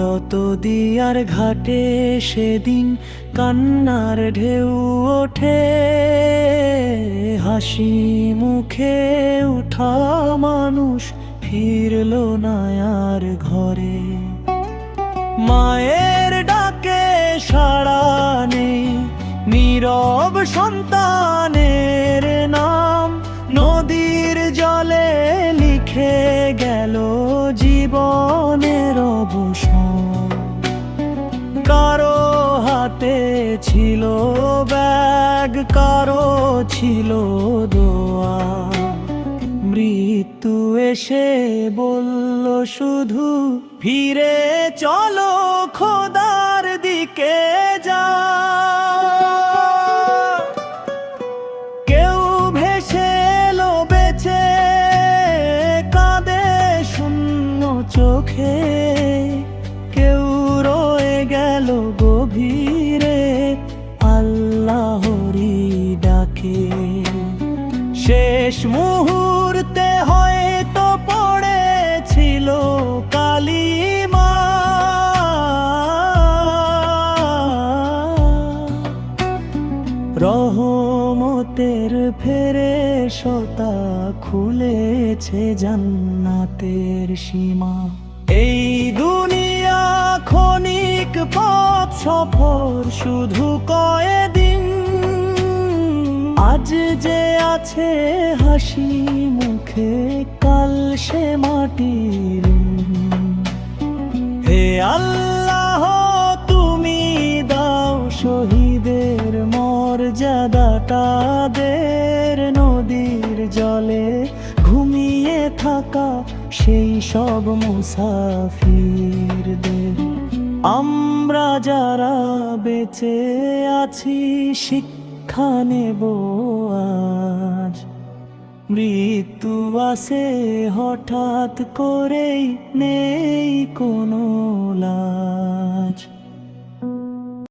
যত দিয়ার ঘাটে সেদিন কান্নার ঢেউ ওঠে, হাসি মুখে উঠা মানুষ ফিরল না আর ঘরে। মায়ের ডাকে সাড়া নেই, নীরব সন্তানের নাম নদীর জলে লিখে গেল জীবনের অবসান। কারো হাতে ছিল ব্যাগ, কারো ছিল দোয়া। মৃত্যু এসে বলল শুধু, ফিরে চলো খোদার দিকে যা। কেউ ভেসে এলো বেঁচে, কাঁদে শূন্য চোখে। কেউ রয়ে গেল গভীরে আল্লাহরি ডাকে। শেষ মুহূর্তে হয়তো পড়েছিল কালিমা, রহমতের ফেরেশতা খুলেছে জান্নাতের সীমা। এই দুনিয়া ক্ষণিক পথ সফর, শুধু কয়েকদিন। আজ যে আছে হাসি মুখে, কাল সে মাটির। হে আল্লাহ, তুমি দাও শহীদের মর্যাদাটাদের। নদীর জলে ঘুমিয়ে থাকা সেই সব মুসাফিরদের। আমরা যারা বেঁচে আছি শিক্ষা নেব আজ। মৃত্যু আসে হঠাৎ করেই, নেই কোনো